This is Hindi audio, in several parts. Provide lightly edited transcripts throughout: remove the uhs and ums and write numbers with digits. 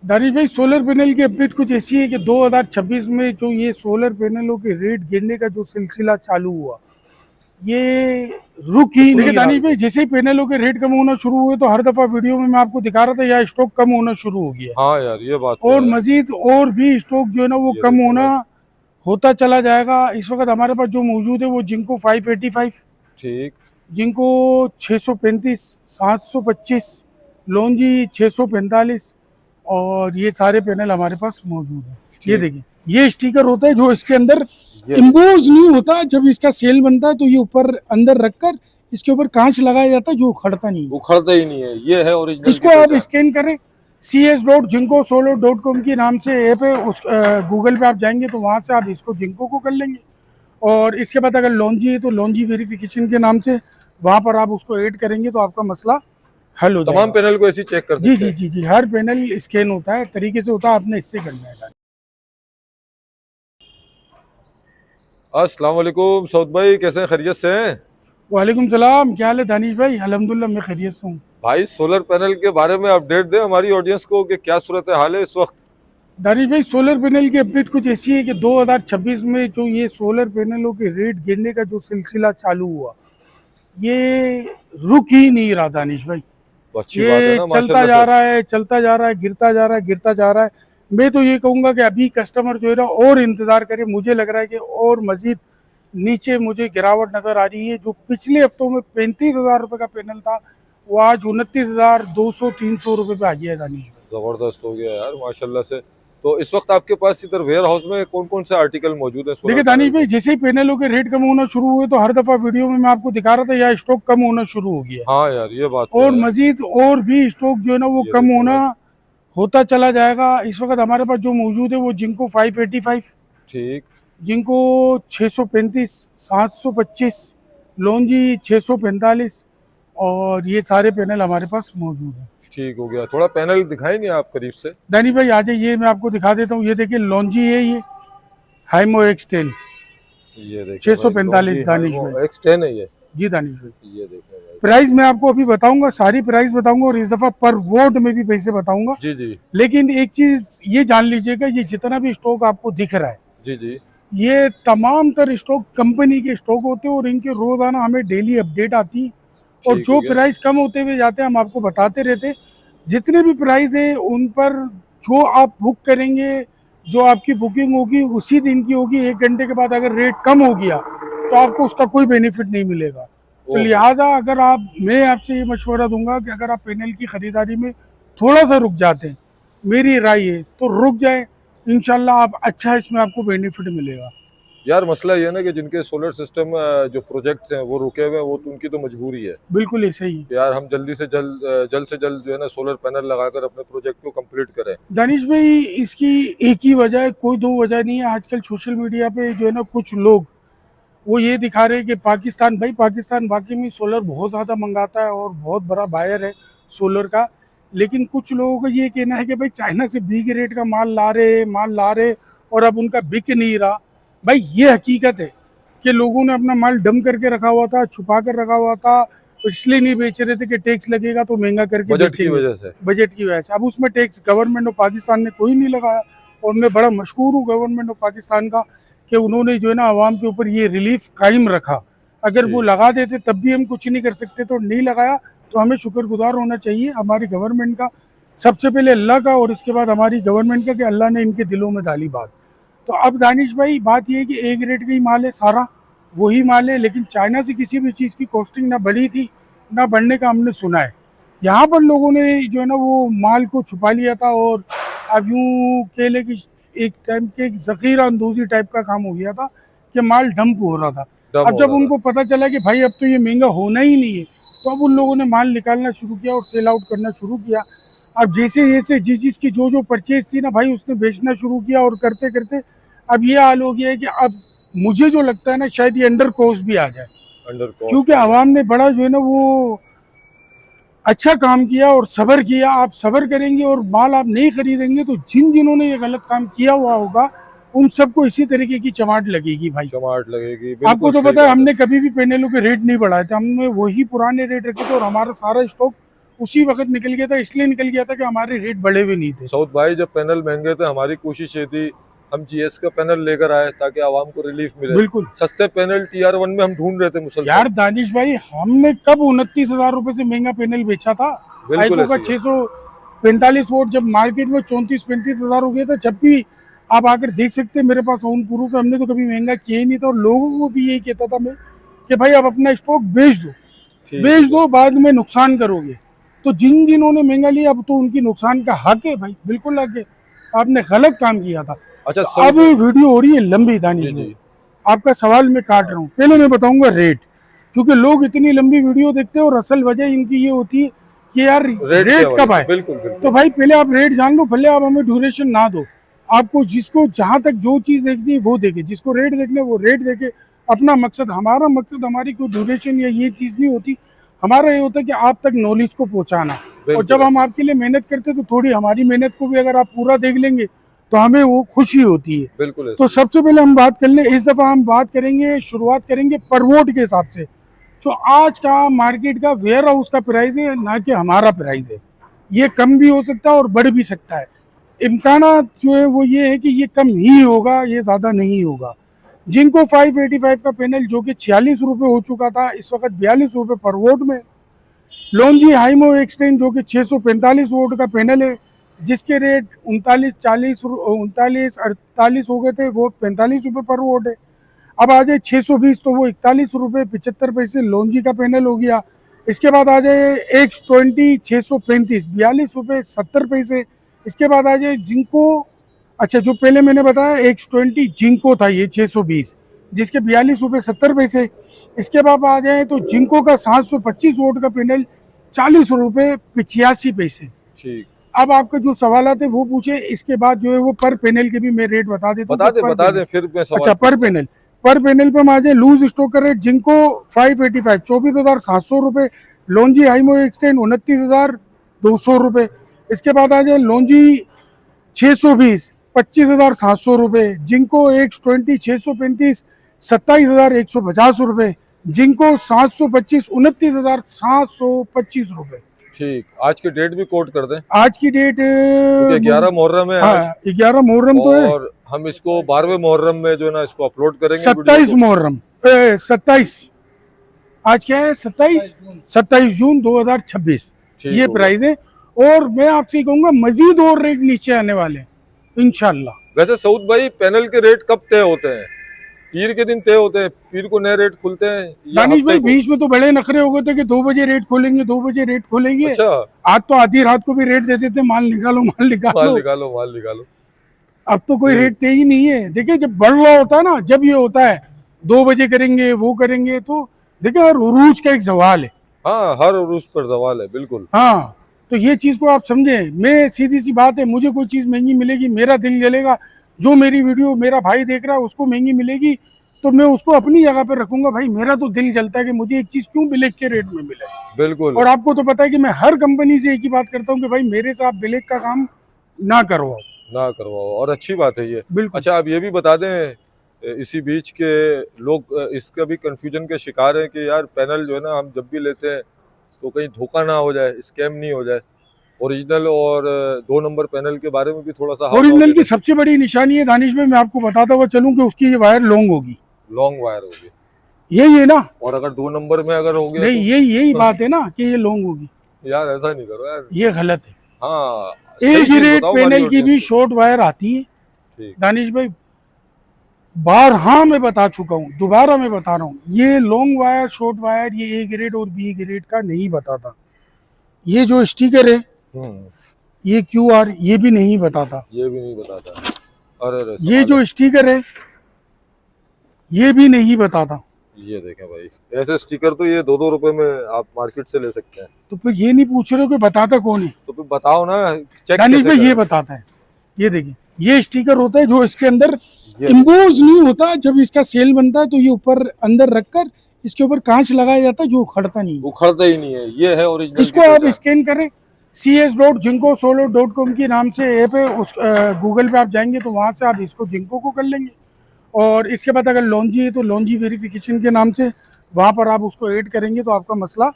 दानिश भाई, सोलर पैनल की अपडेट कुछ ऐसी है कि 2026 में जो ये सोलर पैनलों के रेट गिरने का जो सिलसिला चालू हुआ, ये रुक ही नहीं। देखिए दानिश भाई, जैसे ही पैनलों के रेट कम होना शुरू हुए तो हर दफा वीडियो में मैं आपको दिखा रहा था यार स्टॉक कम होना शुरू हो गया हाँ यार, ये बात और तो है। मजीद और भी स्टॉक जो है ना वो ये कम देखें होना भाई। होता चला जाएगा। इस वक्त हमारे पास जो मौजूद है वो जिंको 585, ठीक। जिंको 635, 725, लॉन्जी 645 और ये सारे पैनल हमारे पास मौजूद है। ये ठीक। देखिए, ये स्टिकर होता है जो इसके अंदर ये इम्बोज नहीं होता। जब इसका सेल बनता है तो ये ऊपर अंदर रखकर इसके ऊपर कांच लगाया जाता है जो उखड़ता नहीं है। उखड़ता ही नहीं है, ये है ओरिजिनल की इसको आप पहचान। स्कैन करें, cs.jinko.solo.com की नाम से ऐप है, उस गूगल पे आप जाएंगे तो वहां से आप इसको जिंको को कर लेंगे। और इसके बाद अगर लॉन्जी है तो लॉन्जी वेरिफिकेशन के नाम से वहां पर आप उसको ऐड करेंगे तो आपका मसला हल हो तमाम जाएगा। पैनल को ऐसे चेक कर जी सकते जी हैं। जी जी, हर पैनल स्कैन होता है, तरीके से होता है, आपने इससे करना है। अस्सलाम वालेकुम सऊद भाई, कैसे हैं? खैरियत से हैं? वालेकुम सलाम, क्या हाल है दानिश भाई? अल्हम्दुलिल्लाह मैं खैरियत से हूँ। भाई, सोलर पैनल के बारे में अपडेट दें हमारी ऑडियंस को कि क्या सूरत हाल है इस वक्त। दानिश भाई, सोलर पैनल की अपडेट कुछ ऐसी है कि 2026 में जो ये सोलर पैनलों के रेट गिरने का जो सिलसिला चालू हुआ, ये रुक ही नहीं रहा दानिश भाई। अच्छी बात है ये ना, चलता माशाल्लाह जा से। रहा है, चलता जा रहा है, गिरता जा रहा है, गिरता जा रहा है। मैं तो ये कहूंगा कि अभी कस्टमर जो है ना और इंतजार करे। मुझे लग रहा है कि और मजीद नीचे मुझे गिरावट नजर आ रही है। जो पिछले हफ्तों में 35,000 रुपए का पैनल था वो आज 29,200-300 रुपए पे आ गया है दानिश भाई। जबरदस्त हो गया यार, माशाल्लाह से। तो इस वक्त आपके पास इधर वेयर हाउस में कौन कौन से आर्टिकल मौजूद है सोलर देखिए दानिश पैनल भाई, के? जैसे ही पैनलों के रेट कम होना शुरू हुए तो हर दफा वीडियो में मैं आपको दिखा रहा था यार स्टॉक कम होना शुरू हो गया हाँ यार, ये बात और तो है। मजीद और भी स्टॉक जो है ना वो ये कम देखें होना भाई। होता चला जाएगा। इस वक्त हमारे पास जो मौजूद है वो जिंको 585, ठीक। जिंको 635, 725, लॉन्जी 645 और ये सारे पैनल हमारे पास मौजूद हैं। ठीक हो गया, थोड़ा पैनल दिखाएंगे आप करीब से? दानी भाई आ जाइए, मैं आपको दिखा देता हूँ। ये देखिए लॉन्जी है, ये हाइमो X10 ये देखें भाई, 645 लॉन्जी दानिश हाइमो भाई। X10 है ये। जी दानिश भाई, ये देखें भाई। प्राइस मैं आपको अभी बताऊंगा, सारी प्राइस बताऊंगा और इस दफा पर वोट में भी पैसे बताऊंगा। जी जी। लेकिन एक चीज ये जान लीजिएगा, ये जितना भी स्टॉक आपको दिख रहा है जी जी। ये तमाम तर स्टॉक कंपनी के स्टॉक होते हैं और इनके रोजाना हमें डेली अपडेट आती है। और ठीक हो जो गया। प्राइस कम होते हुए जाते हैं हम आपको बताते रहते हैं। जितने भी प्राइस है उन पर जो आप बुक करेंगे, जो आपकी बुकिंग होगी उसी दिन की होगी। 1 घंटे के बाद अगर रेट कम हो गया तो आपको उसका कोई बेनिफिट नहीं मिलेगा। तो ओहो। लिहाजा अगर आप, मैं आपसे ये मशवरा दूंगा कि अगर आप पैनल की खरीदारी में थोड़ा सा रुक जाते हैं, मेरी राय है तो रुक जाए। इंशाल्लाह आप अच्छा इसमें आपको बेनिफिट मिलेगा। यार, मसला ये है ना कि जिनके सोलर सिस्टम जो प्रोजेक्ट्स हैं वो रुके हुए हैं, वो तो उनकी तो मजबूरी है बिल्कुल ऐसे ही। कि यार हम जल्दी से जल्द जो है ना सोलर पैनल लगाकर अपने प्रोजेक्ट को कंप्लीट करें। दानिश भाई, इसकी एक ही वजह है, कोई दो वजह नहीं है। आजकल सोशल मीडिया पे जो है ना कुछ लोग वो ये दिखा रहे हैं कि पाकिस्तान, भाई पाकिस्तान वाकई में सोलर बहुत ज़्यादा मंगाता है और बहुत बड़ा बायर है सोलर का। लेकिन कुछ लोगों का ये कहना है कि भाई चाइना से बी रेट का माल ला रहे और अब उनका बिक नहीं रहा। भाई ये हकीकत है कि लोगों ने अपना माल डम करके रखा हुआ था, छुपा कर रखा हुआ था, तो इसलिए नहीं बेच रहे थे कि टैक्स लगेगा तो महंगा करके बजट की बेचेंगे, वजह से। बजट की वजह से। अब उसमें टैक्स गवर्नमेंट ऑफ पाकिस्तान ने कोई नहीं लगाया और मैं बड़ा मशहूर हूँ गवर्नमेंट ऑफ पाकिस्तान का कि उन्होंने जो है ना आवाम के ऊपर ये रिलीफ कायम रखा। अगर वो ठीक। लगा देते तब भी हम कुछ नहीं कर सकते, तो नहीं लगाया तो हमें शुक्रगुजार होना चाहिए हमारी गवर्नमेंट का, सबसे पहले अल्लाह का और इसके बाद हमारी गवर्नमेंट का कि अल्लाह ने इनके दिलों में डाली बात। तो अब दानिश भाई बात ये है कि एक रेट का ही माल है, सारा वही माल है। लेकिन चाइना से किसी भी चीज़ की कॉस्टिंग ना बढ़ी थी ना बढ़ने का हमने सुना है। यहाँ पर लोगों ने जो है ना वो माल को छुपा लिया था और अब यूँ कह ले कि एक टाइम के जखीरा अंदोजी टाइप का काम हो गया था कि माल डंप हो रहा था। डम अब हो जब रहा था। उनको पता चला कि भाई अब तो ये महंगा होना ही नहीं है तो अब उन लोगों ने माल निकालना शुरू किया और सेल आउट करना शुरू किया। अब जैसे जैसे जिस चीज़ की जो जो परचेज थी ना भाई उसने बेचना शुरू किया और करते करते अब ये हाल हो गया है कि अब मुझे जो लगता है ना शायद ये अंडर कॉस्ट भी आ जाए, अंडर कॉस्ट क्योंकि आ जाए। आवाम ने बड़ा जो है ना वो अच्छा काम किया और सब्र किया। आप सब्र करेंगे और माल आप नहीं खरीदेंगे तो जिन जिन्होंने ये गलत काम किया हुआ होगा उन सबको इसी तरीके की चमाट लगेगी भाई। चमाट लगेगी, आपको बिल्कुल तो सही पता है बात है। हमने कभी भी पैनलों के रेट नहीं बढ़ाए थे, हमने वही पुराने रेट रखे थे और हमारा सारा स्टॉक उसी वक्त निकल गया था, इसलिए निकल गया था कि हमारे रेट बढ़े हुए नहीं थे। सऊद भाई जब पैनल महंगे थे हमारी कोशिश ये थी हम जीएस का पैनल लेकर आए ताकि आवाम को रिलीफ मिले। बिल्कुल सस्ते पैनल TR1 में हम ढूंढ रहे थे मुसलसल। यार दानिश भाई, हमने कब 29,000 रुपए से महंगा पैनल बेचा था? बिल्कुल आईको का ऐसे ही है। 645 वोट जब मार्केट में 34-35 हजार हो गया था, जब भी आप आकर देख सकते हैं, मेरे पास ऑन प्रूफ है, हमने तो कभी महंगा किया ही नहीं था। और लोगों को भी यही कहता था मैं कि भाई आप अपना स्टॉक बेच दो, ठीक बेच है। दो, बाद में नुकसान करोगे। तो जिन्होंने महंगा लिया, अब तो उनकी नुकसान का हक है भाई, बिल्कुल हक है। आपने गलत काम किया था। अच्छा तो सऊद अब वीडियो हो रही है लंबी दानिश जी भाई, जी आपका सवाल मैं काट रहा हूँ। पहले मैं बताऊंगा रेट, क्योंकि लोग इतनी लंबी वीडियो देखते हैं और असल वजह इनकी ये होती है कि यार रेट रेट क्या कब वाले आए। बिल्कुल तो बिल्कुल भाई पहले आप रेट जान लो, भले आप हमें ड्यूरेशन ना दो। आपको जिसको जहां तक जो चीज देखनी है वो देखे, जिसको रेट देखना है वो रेट देखे। अपना मकसद, हमारा मकसद, हमारी कोई ड्यूरेशन या ये चीज नहीं होती। हमारा ये होता है कि आप तक नॉलेज को पहुंचाना। और बिल्कुल जब हम ऐसे आपके लिए मेहनत करते हैं तो थोड़ी हमारी मेहनत को भी अगर आप पूरा देख लेंगे तो हमें वो खुशी होती है। बिल्कुल तो ऐसे सबसे पहले हम बात कर लें, इस दफा हम बात करेंगे, शुरुआत करेंगे पर वोट के हिसाब से। जो आज का मार्केट का वेयर हाउस का प्राइस है, ना कि हमारा प्राइस है। ये कम भी हो सकता है और बढ़ भी सकता है। इम्कान जो है वो ये है कि ये कम ही होगा, ये ज़्यादा नहीं होगा। जिनको 585 का पैनल जो कि 46 रुपये हो चुका था, इस वक्त 42 रुपये पर वोट में। लॉन्जी हाइमो एक्सटेंज जो कि 645 वोट का पैनल है, जिसके रेट 39 हो गए थे, वो 45 रुपये पर वोट है। अब आ जाए 620, तो वो 41 रुपये 75 पैसे लॉन्जी का पैनल हो गया। इसके बाद आ जाए X20 635, 42 रुपये 70 पैसे। इसके बाद आ जाए जिंको, अच्छा जो पहले मैंने बताया X20 जिंको था, ये 620, जिसके 42 रुपये 70 पैसे। इसके बाद आ जाए तो जिंको का 725 वोट का पैनल 40 रुपये 85 पैसे। ठीक अब आपके जो सवाल थे वो पूछे, इसके बाद जो है वो पर पैनल के भी मैं रेट बता देता हूँ। बता दे फिर मैं सवाल अच्छा, पूछता हूँ। पर पैनल पे हम आ जाए, लूज स्टॉक का रेट जिंको 585 24,700 रुपये, लॉन्जी हाइमो एक्सटेंड 29,200 रुपये। इसके बाद आ जाए लॉन्जी 620 25,700 रुपये, जिंको X20 635 27,150 रुपये, जिंको 725 29,725 रुपये। ठीक आज की डेट भी कोट कर दें आज की डेट क्योंकि 11 मुहर्रम है आज। हाँ 11 मुहर्रम तो है, और हम इसको 12वें मुहर्रम में जो है ना इसको अपलोड करेंगे 27 मुहर्रम 27, आज क्या है 27 जून 2026 ठीक ये होगा। प्राइस है। और मैं आपसे कहूंगा मजीद और रेट नीचे आने वाले हैं इंशाल्लाह। वैसे सऊद भाई पैनल के रेट कब तय होते हैं? पीर के दिन तय होते हैं? पीर को नए रेट खुलते हैं या दानिश हफ्ते भाई को? बीच में तो बड़े नखरे हो गए थे कि 2 बजे रेट खोलेंगे, 2 बजे रेट खोलेंगे। अच्छा आज तो आधी रात को भी रेट देते थे, माल निकालो माल माल निकालो। निकालो माल निकालो। अब तो कोई ठीक रेट तय ही नहीं है। देखिए जब बढ़ रहा होता है ना, जब ये होता है 2 बजे करेंगे वो करेंगे, तो देखिए हर उरूज का एक सवाल है। हाँ हर उरूस पर सवाल है बिल्कुल। हाँ, तो ये चीज को आप समझे। मैं सीधी सी बात है, मुझे कोई चीज महंगी मिलेगी मेरा दिल जलेगा। जो मेरी वीडियो मेरा भाई देख रहा है उसको महंगी मिलेगी तो मैं उसको अपनी जगह पर रखूंगा। भाई मेरा तो दिल जलता है कि मुझे एक चीज क्यों ब्लैक के रेट में मिले। बिल्कुल और आपको तो पता है कि मैं हर कंपनी से एक ही बात करता हूँ कि भाई मेरे साथ ब्लैक का काम ना करवाओ। ना करवाओ और अच्छी बात है ये। बिल्कुल। अच्छा आप ये भी बता दें इसी बीच के लोग इसका भी कंफ्यूजन के शिकार हैं कि यार पैनल जो है ना हम जब भी लेते हैं तो कहीं धोखा ना हो जाए, स्कैम नहीं हो जाए। ओरिजिनल और 2 नंबर पैनल के बारे में भी थोड़ा सा ओरिजिनल की सबसे बड़ी निशानी है दानिश में, मैं आपको बताता हुआ चलूं कि उसकी ये वायर लॉन्ग होगी। लॉन्ग वायर होगी यही है ना? और अगर 2 नंबर में अगर हो गया नहीं, तो यही बात है ना कि ये लॉन्ग होगी। यार ऐसा नहीं करो यार। ये गलत है। हाँ एक सही ही चीज रेट बताओ हमारी पैनल की भी ऑडियंस को। शॉर्ट वायर आती है ठीक दानिश भाई, बारहा मैं बता चुका हूँ, दोबारा मैं बता रहा हूँ, ये लॉन्ग वायर शॉर्ट वायर ये ए ग्रेड और बी ग्रेड का नहीं बताता। ये जो स्टिकर है, हम्म ये QR, ये भी नहीं बताता। ये भी नहीं बताता। अरे अरे ये सवाल जो है। स्टिकर है ये भी नहीं बताता। ये देखें भाई ऐसे स्टिकर तो ये 2-2 रुपए में आप मार्केट से ले सकते हैं। तो फिर ये नहीं पूछ रहे हो कि बताता कौन है? तो फिर बताओ ना चेक दानिश कैसे भाई ये करें? बताता है। ये देखिए, ये स्टिकर होता है जो इसके अंदर ये इम्बोज नहीं होता। जब इसका सेल बनता है तो ये ऊपर अंदर रखकर इसके ऊपर कांच लगाया जाता है जो उखड़ता नहीं है। उखड़ता ही नहीं है, ये है ओरिजिनल इसको की आप पहचान। स्कैन करें, cs.jinko.com के नाम से ऐप है, उस गूगल पे आप जाएंगे तो वहां से आप इसको जिंको को कर लेंगे। और इसके बाद अगर लॉन्जी है तो लॉन्जी वेरिफिकेशन के नाम से वहां पर आप उसको ऐड करेंगे तो आपका मसला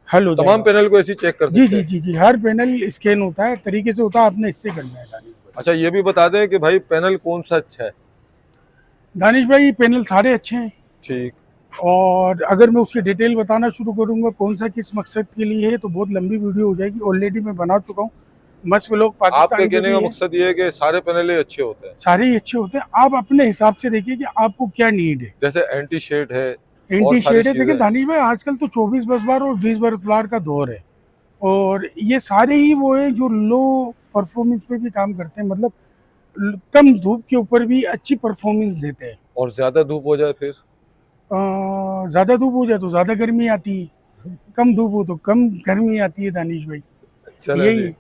हल हो तमाम जाएगा। पैनल को ऐसी चेक कर जी सकते जी हैं। जी जी, हर पैनल स्कैन होता है, तरीके से होता है, आपने इससे करना है दानिश भाई। अच्छा ये भी बता दें कि भाई पैनल कौन सा अच्छा है। दानिश भाई पैनल सारे अच्छे हैं, ठीक। और अगर मैं उसकी डिटेल बताना शुरू करूंगा कौन सा किस मकसद के लिए है तो बहुत लंबी वीडियो हो जाएगी। ऑलरेडी मैं बना चुका हूँ, मस्त व्लॉग आपके पाकिस्तान पे कहने भी का है। मकसद ये है कि सारे पैनल ही अच्छे होते हैं। सारे ही अच्छे होते हैं, आप अपने हिसाब से देखिए कि आपको क्या नीड है। जैसे एंटी शेड है और एंटी सारी शेड है, देखिए चीजें। दानिश भाई आजकल तो 24 बस बार और 20 बस बार का दौर है, और ये सारे ही वो है जो लो परफॉर्मेंस पे भी काम करते हैं, मतलब कम धूप के ऊपर भी अच्छी परफॉर्मेंस देते हैं। और ज्यादा धूप हो जाए फिर। ज़्यादा धूप हो जाए तो ज़्यादा गर्मी आती है, कम धूप हो तो कम गर्मी आती है दानिश भाई, चले यही जी, है।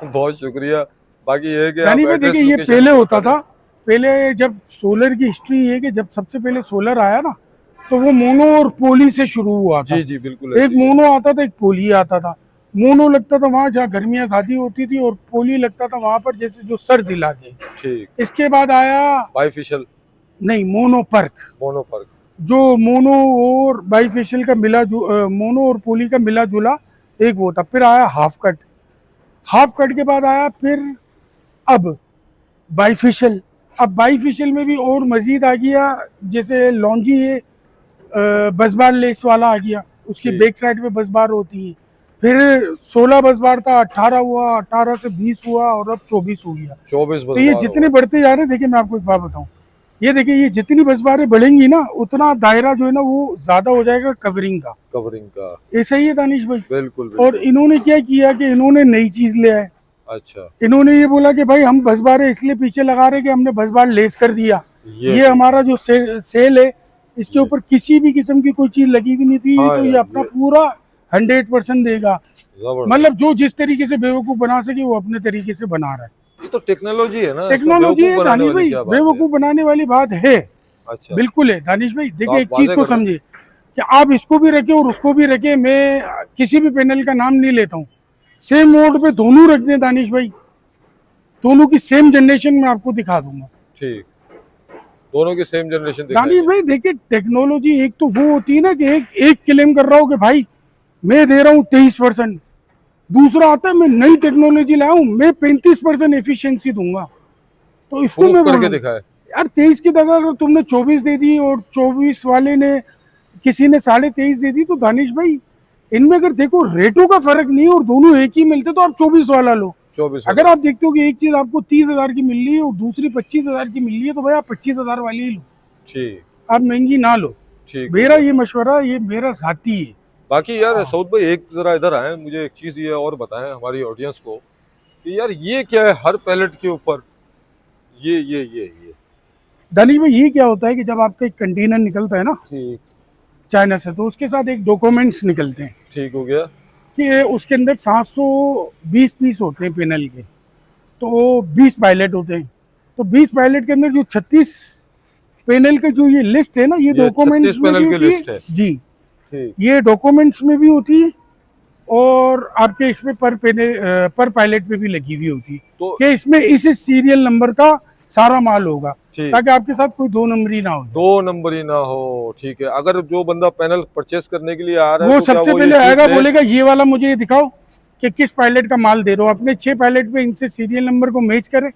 बहुत शुक्रिया। बाकी ये है कि आप दानिश भाई एड्रेस देखिए ये लोकेशन पहले होता बता दें। था, पहले जब सोलर की हिस्ट्री है कि जब सबसे पहले सोलर आया ना, तो वो मोनो और पोली से शुरू हुआ था। जी जी बिल्कुल एक ऐसी है। मोनो आता था, एक पोली आता था। मोनो लगता था वहां जहाँ गर्मियां ज्यादा होती थी, और पोली लगता था वहां पर जैसे जो सर्द इलाके। ठीक। इसके बाद आया, बाईफिशियल। नहीं, मोनो पर्क, मोनो पार्क। जो मोनो और बाईफेशियल का मोनो और पोली का मिला जुला एक वो था। फिर आया हाफ कट, हाफ कट के बाद आया फिर अब बाईफिशियल। अब बाईफिशियल में भी और मजीद आ गया, जैसे लॉन्जी है, बस बार लेस वाला आ गया, उसकी ठीक। बैक साइड पे बस बार होती है। फिर 16 बस बार था, 18 हुआ, 18 से 20 हुआ, और अब 24 हो गया। 24 तो बस ये बार जितने हुआ। बढ़ते जा रहे हैं, देखिए मैं आपको एक बात बताऊं, ये देखिए ये जितनी बस बारें बढ़ेंगी ना, उतना दायरा जो है ना वो ज्यादा हो जाएगा कवरिंग का। कवरिंग का। ऐसा ही है दानिश भाई। बिल्कुल और बिल्कुल। इन्होंने क्या किया कि इन्होंने नई चीज ले आए। अच्छा। इन्होंने ये बोला कि भाई हम बस बार इसलिए पीछे लगा रहे कि हमने बस बार लेस कर दिया। ये ये ठीक है। हमारा जो सेल है, इसके ये ऊपर किसी भी किस्म की कोई चीज लगी भी नहीं थी, हाँ तो ये यार अपना ये पूरा 100% देगा। जबरदस्त। मतलब जो जिस तरीके से बेवकूफ बना सके वो अपने तरीके से बना रहा है। ये तो टेक्नोलॉजी है ना, इसमें टेक्नोलॉजी बेवकूफ है बनाने दानिश वाली भाई, क्या बात है। बेवकूफ बनाने वाली बात है, अच्छा। बिल्कुल है दानिश भाई। तो देखिए आप एक चीज वादे को कर रहे हैं। समझिए कि आप इसको भी रखे और उसको भी रखे, मैं किसी भी पैनल का नाम नहीं लेता हूँ, सेम मोड पे दोनों रख दें दानिश भाई, दोनों की सेम जनरेशन में आपको दिखा दूंगा। ठीक। दोनों की सेम जनरेशन दानिश दिखाएंगे। भाई देखिए टेक्नोलॉजी एक तो वो होती है ना कि एक एक क्लेम कर रहा हूँ कि भाई मैं दे रहा हूँ 23%, दूसरा आता है मैं नई टेक्नोलॉजी लाया हूँ, मैं 35% एफिशिएंसी दूंगा। तो इसको प्रूफ मैं बोल रहा करके हूँ दिखाए। यार 23 की जगह अगर तुमने 24 दे दी, और 24 वाले ने, किसी ने 23.5 दे दी, तो दानिश भाई इनमें अगर देखो रेटों का फर्क नहीं है और दोनों एक ही मिलते, तो आप 24 वाला लो। 24 अगर वाला। आप देखते हो कि एक चीज आपको 30,000 की मिल रही है और दूसरी 25,000 की मिल रही है, तो भाई आप 25,000 वाली ही लो, ठीक। आप महंगी ना लो। ठीक हो मेरा गया। ये मशवरा, ये मेरा जाती है। बाकी यार हाँ। सऊद भाई एक जरा इधर आए, मुझे एक चीज ये और बताएं हमारी ऑडियंस को कि यार ये क्या है हर पैलेट के ऊपर, ये दानिश भाई ये क्या होता है कि जब आपका एक कंटेनर निकलता है ना ठीक। चाइना से, तो उसके साथ एक डॉक्यूमेंट्स निकलते हैं ठीक हो गया। कि उसके अंदर 720 पीस होते हैं पैनल के, तो 20 पायलट होते हैं। तो 20 पायलट के अंदर जो 36 पैनल का जो ये लिस्ट है ना, ये ये 36 डॉक्यूमेंट्स में भी पैनल की होती है। लिस्ट है। जी, ठीक। ये डॉक्यूमेंट्स में भी होती है, और आपके इसमें पर पायलट पे भी लगी हुई होती है तो कि इसमें इस सीरियल नंबर का सारा माल होगा, ठीक। ताकि आपके साथ कोई दो नंबरी ना हो जाए। 2 नंबर ही ना हो। ठीक है, अगर जो बंदा पैनल परचेस करने के लिए आ रहा है वो तो क्या सबसे वो ये पहले शीट आएगा, ले। बोलेगा ये वाला मुझे ये दिखाओ कि किस पायलट का माल दे रहे हो, अपने 6 पायलट पे इनसे सीरियल नंबर को मैच करें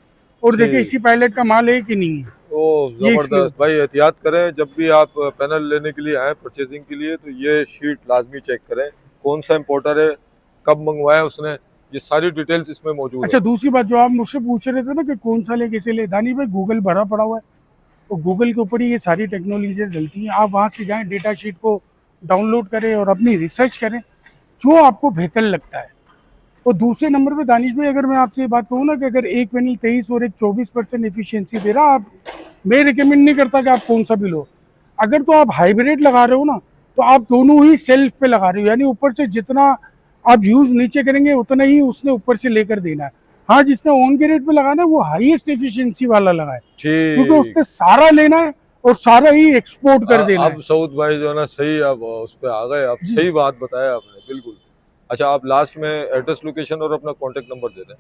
और देखे ठीक। इसी पायलट का माल है कि नहीं है। ओ ये इसलिए जबरदस्त होता भाई, एहतियात करें जब भी आप पैनल लेने के लिए आए परचेजिंग के लिए, तो ये शीट लाजमी चेक करें, कौन सा इंपोर्टर है, कब मंगवाया उसने, ये सारी डिटेल्स इसमें है। मौजूद है। अच्छा दूसरी बात जो आप मुझसे पूछ रहे थे ना कि कौन सा ले कैसे ले, दानी भाई गूगल भरा पड़ा हुआ है, और गूगल के ऊपर ही ये सारी टेक्नोलॉजी डलती हैं। आप वहाँ से जाएं, डेटा शीट को डाउनलोड करें और अपनी रिसर्च करें जो आपको बेहतर लगता है। और दूसरे नंबर पे दानिश भाई अगर मैं आपसे ये बात कहूँ ना कि अगर एक पैनल 23 और एक 24% एफिशिएंसी दे रहा, आप, मैं रिकमेंड नहीं करता कि आप कौन सा भी लो। अगर तो आप हाइब्रिड लगा रहे हो ना, तो आप दोनों ही सेल्फ पे लगा रहे हो, यानी ऊपर से जितना आप यूज नीचे करेंगे उतना ही उसने ऊपर से लेकर देना है। हाँ, जिसने ऑन के रेट पे लगाना है वो हाईएस्ट एफिशिएंसी वाला लगाए, क्योंकि ठीक। उसने सारा लेना है और सारा ही एक्सपोर्ट कर देना है। अब सऊद भाई जो है ना सही, अब उस पर आ गए, अब जी, सही बात बताया आपने बिल्कुल। अच्छा आप लास्ट में एड्रेस लोकेशन और अपना कॉन्टेक्ट नंबर दे दें।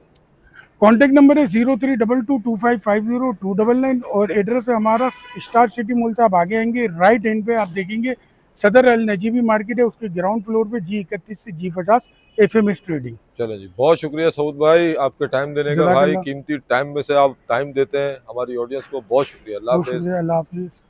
कॉन्टैक्ट नंबर है 03222550 299, और एड्रेस है हमारा स्टार सिटी मॉल से। आप आगे आएंगे, राइट हैंड पे आप देखेंगे सदर अल नजीबी मार्केट है, उसके ग्राउंड फ्लोर पे G31 से G50 FMS ट्रेडिंग। चलें जी, बहुत शुक्रिया सऊद भाई आपके टाइम देने का। भाई जज़ाकल्लाह। कीमती टाइम में से आप टाइम देते हैं हमारी ऑडियंस को, बहुत शुक्रिया। अल्लाह बहुत हाफिज़। शुक्रिया, अल्लाह हाफिज़।